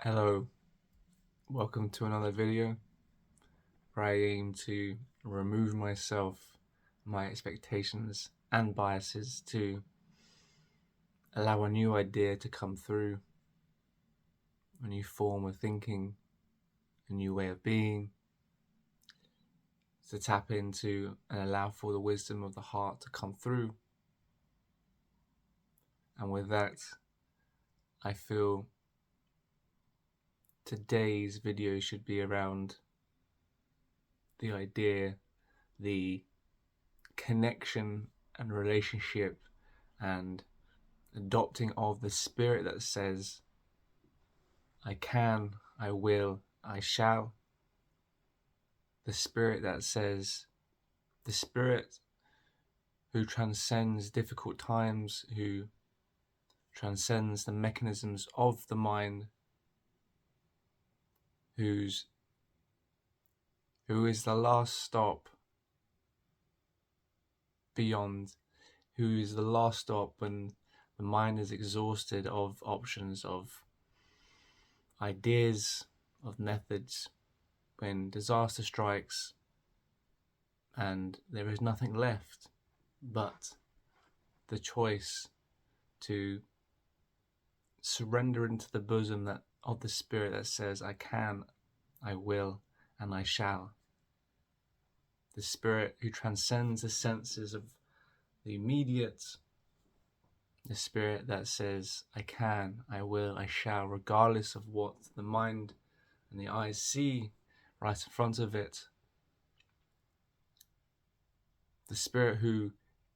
Hello, welcome to another video where I aim to remove myself, my expectations and biases to allow a new idea to come through, a new form of thinking, a new way of being, to tap into and allow for the wisdom of the heart to come through. And with that, I feel today's video should be around the idea, the connection and relationship and adopting of the spirit that says, I can, I will, I shall. The spirit that says, the spirit who transcends difficult times, who transcends the mechanisms of the mind, who is the last stop beyond, who is the last stop when the mind is exhausted of options, of ideas, of methods, when disaster strikes and there is nothing left but the choice to surrender into the bosom of the spirit that says, I can, I will, and I shall. The spirit who transcends the senses of the immediate, the spirit that says, I can, I will, I shall, regardless of what the mind and the eyes see right in front of it. The spirit who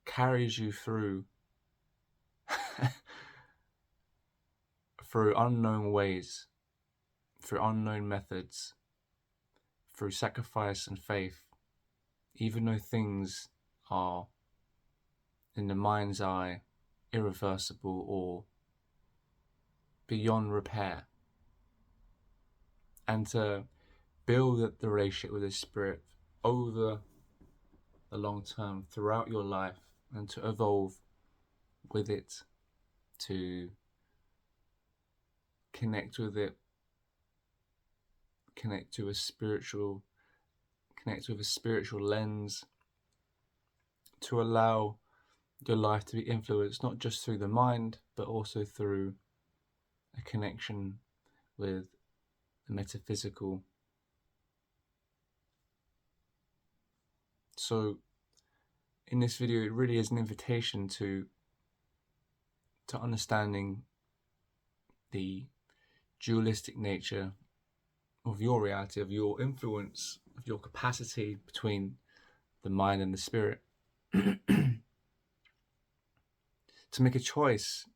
carries you through through unknown ways, through unknown methods, through sacrifice and faith, even though things are, in the mind's eye, irreversible or beyond repair. And to build the relationship with the spirit over the long term, throughout your life, and to evolve with it, to connect with it, connect with a spiritual lens, to allow your life to be influenced not just through the mind but also through a connection with the metaphysical. So in this video, it really is an invitation to understanding the dualistic nature of your reality, of your influence, of your capacity between the mind and the spirit. To make a choice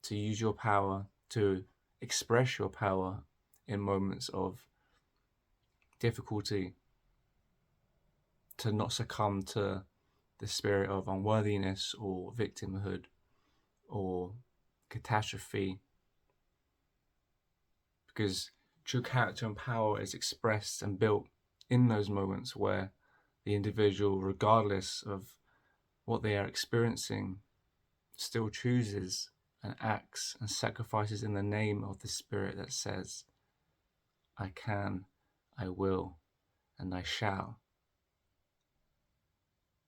to use your power, to express your power in moments of difficulty, to not succumb to the spirit of unworthiness or victimhood or catastrophe, because true character and power is expressed and built in those moments where the individual, regardless of what they are experiencing, still chooses and acts and sacrifices in the name of the spirit that says, I can, I will, and I shall.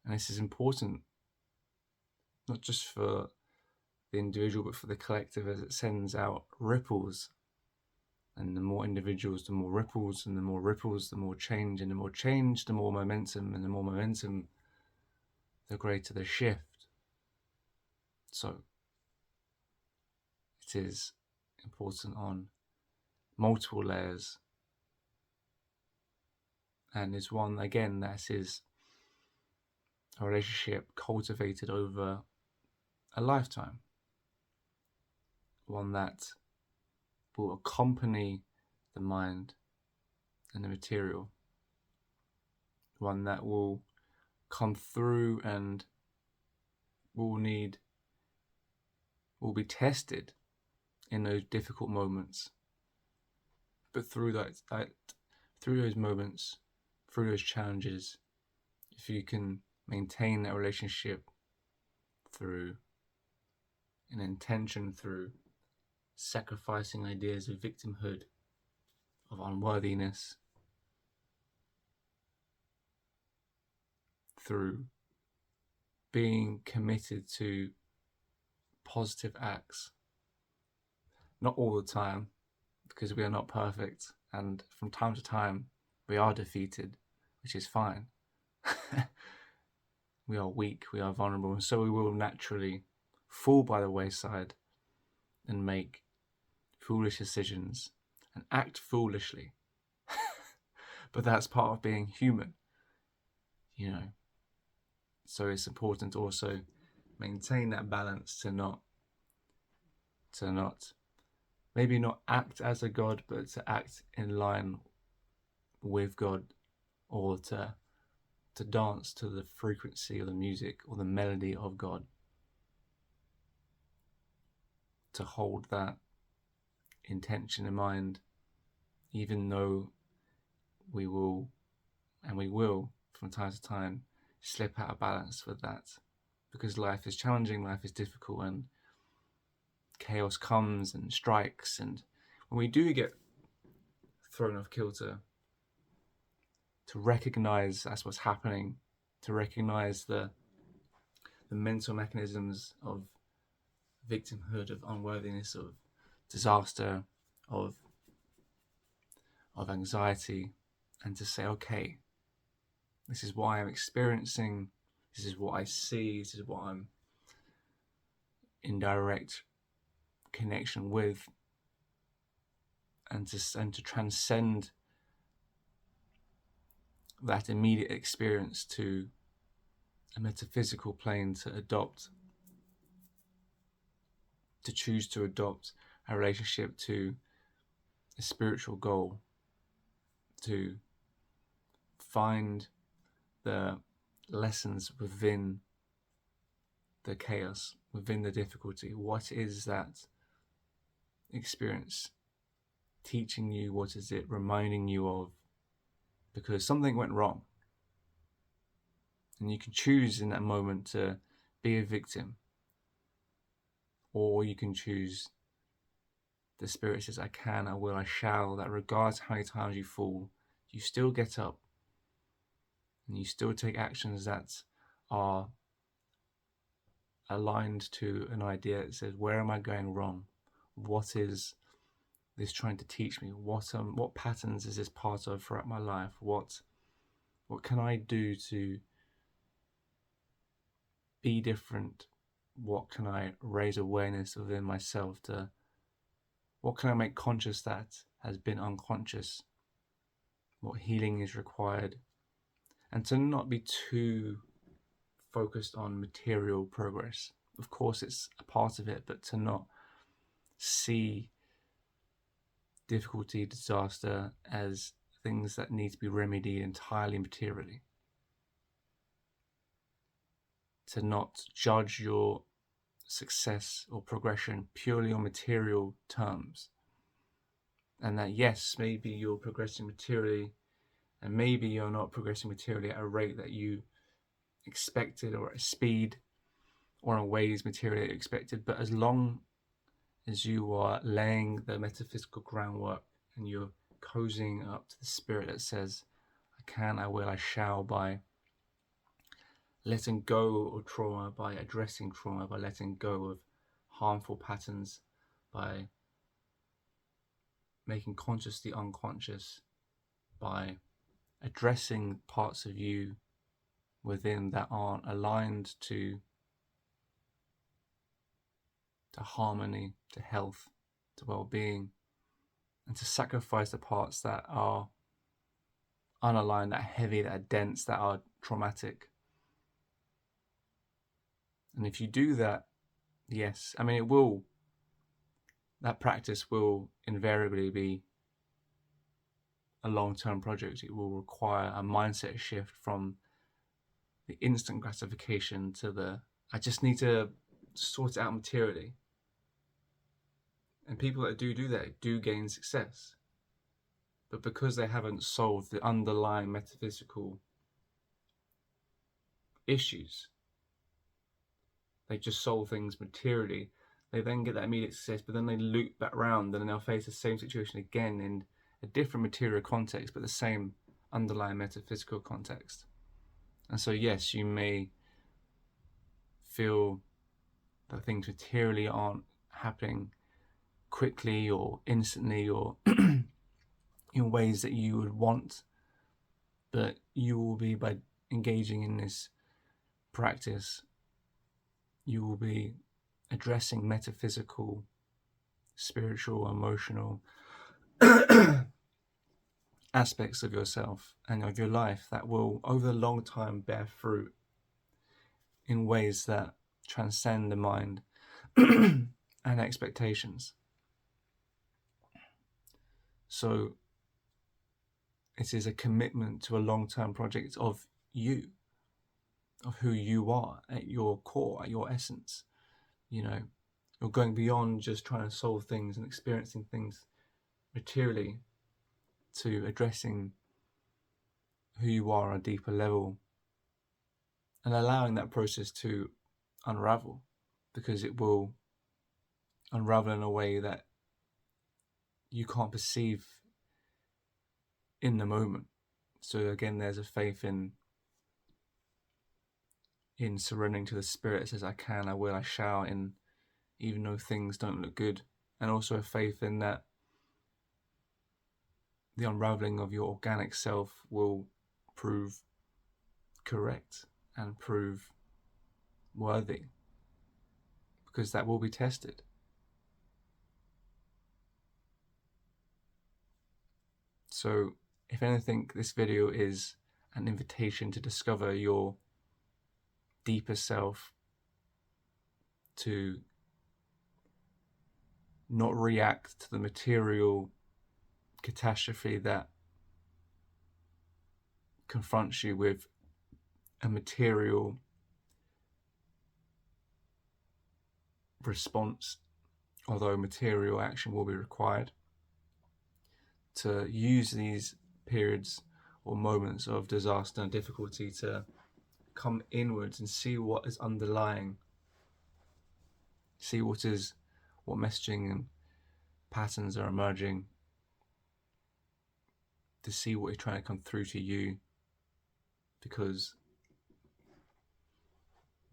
And this is important, not just for the individual, but for the collective, as it sends out ripples. And the more individuals, the more ripples, and the more ripples, the more change, and the more change, the more momentum, and the more momentum, the greater the shift. So it is important on multiple layers, and is one, again, that is a relationship cultivated over a lifetime, one that will accompany the mind and the material, one that will come through and will be tested in those difficult moments. But through through those moments, through those challenges, if you can maintain that relationship through an intention, through sacrificing ideas of victimhood, of unworthiness, through being committed to positive acts. Not all the time, because we are not perfect, and from time to time we are defeated, which is fine. We are weak, we are vulnerable, and so we will naturally fall by the wayside and make foolish decisions and act foolishly. But that's part of being human, you know. So it's important to also maintain that balance, to not maybe not act as a god, but to act in line with God, or to dance to the frequency of the music or the melody of God, to hold that intention in mind, even though we will from time to time slip out of balance with that, because life is challenging, life is difficult, and chaos comes and strikes, and when we do get thrown off kilter, to recognize that's what's happening, to recognize the mental mechanisms of victimhood, of unworthiness, of disaster, of anxiety, and to say, okay, this is what I'm experiencing, this is what I see, this is what I'm in direct connection with, and to transcend that immediate experience to a metaphysical plane, to choose to adopt a relationship to a spiritual goal, to find the lessons within the chaos, within the difficulty. What is that experience teaching you? What is it reminding you of? Because something went wrong. And you can choose in that moment to be a victim, or you can choose, the Spirit says, I can, I will, I shall, that regardless how many times you fall, you still get up and you still take actions that are aligned to an idea that says, where am I going wrong? What is this trying to teach me? What patterns is this part of throughout my life? What can I do to be different? What can I raise awareness within myself to? What can I make conscious that has been unconscious? What healing is required? And to not be too focused on material progress. Of course, it's a part of it, but to not see difficulty, disaster as things that need to be remedied entirely materially. To not judge your success or progression purely on material terms. And that, yes, maybe you're progressing materially, and maybe you're not progressing materially at a rate that you expected, or at a speed, or in ways materially expected, but as long as you are laying the metaphysical groundwork and you're cozying up to the Spirit that says, I can, I will, I shall, by letting go of trauma, by addressing trauma, by letting go of harmful patterns, by making conscious the unconscious, by addressing parts of you within that aren't aligned to harmony, to health, to well-being, and to sacrifice the parts that are unaligned, that are heavy, that are dense, that are traumatic. And if you do that, yes, I mean, that practice will invariably be a long-term project. It will require a mindset shift from the instant gratification to I just need to sort it out materially. And people that do that do gain success. But because they haven't solved the underlying metaphysical issues, they just solve things materially, they then get that immediate success, but then they loop back around and then they'll face the same situation again in a different material context, but the same underlying metaphysical context. And so, yes, you may feel that things materially aren't happening quickly or instantly or in ways that you would want, but you will be, by engaging in this practice, you will be addressing metaphysical, spiritual, emotional aspects of yourself and of your life that will, over a long time, bear fruit in ways that transcend the mind and expectations. So it is a commitment to a long-term project of you, of who you are at your core, at your essence. You know, you're going beyond just trying to solve things and experiencing things materially to addressing who you are on a deeper level and allowing that process to unravel, because it will unravel in a way that you can't perceive in the moment. So again, there's a faith in surrendering to the Spirit that says, I can, I will, I shall, in even though things don't look good. And also a faith in that the unraveling of your organic self will prove correct and prove worthy, because that will be tested. So if anything, this video is an invitation to discover your deeper self, to not react to the material catastrophe that confronts you with a material response, although material action will be required. To use these periods or moments of disaster and difficulty to come inwards and see what is underlying, see what messaging and patterns are emerging, to see what is trying to come through to you, because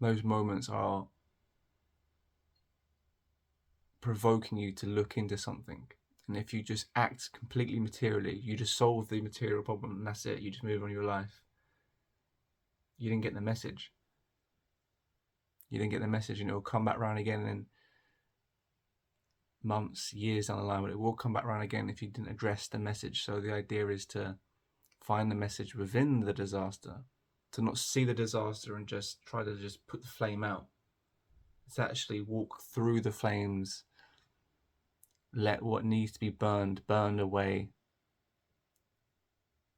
those moments are provoking you to look into something. And if you just act completely materially, you just solve the material problem and that's it, you just move on your life, you didn't get the message. You didn't get the message, and it will come back around again in months, years down the line, but it will come back around again if you didn't address the message. So the idea is to find the message within the disaster, to not see the disaster and just try to just put the flame out. It's actually walk through the flames, let what needs to be burned away,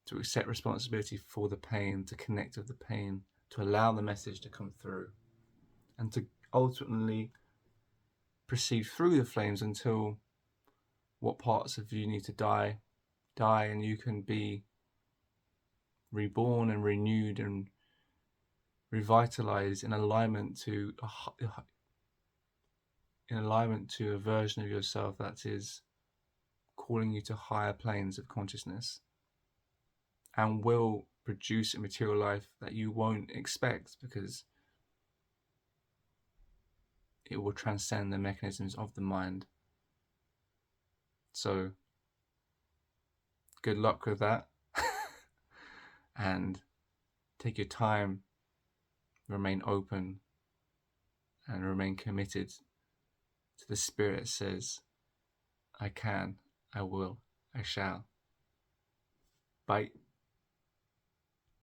to accept responsibility for the pain, to connect with the pain, to allow the message to come through, and to ultimately proceed through the flames until what parts of you need to die, and you can be reborn and renewed and revitalized in alignment to a version of yourself that is calling you to higher planes of consciousness and will produce a material life that you won't expect, because it will transcend the mechanisms of the mind. So good luck with that. And take your time, remain open, and remain committed to the Spirit that says, I can, I will, I shall. Bye.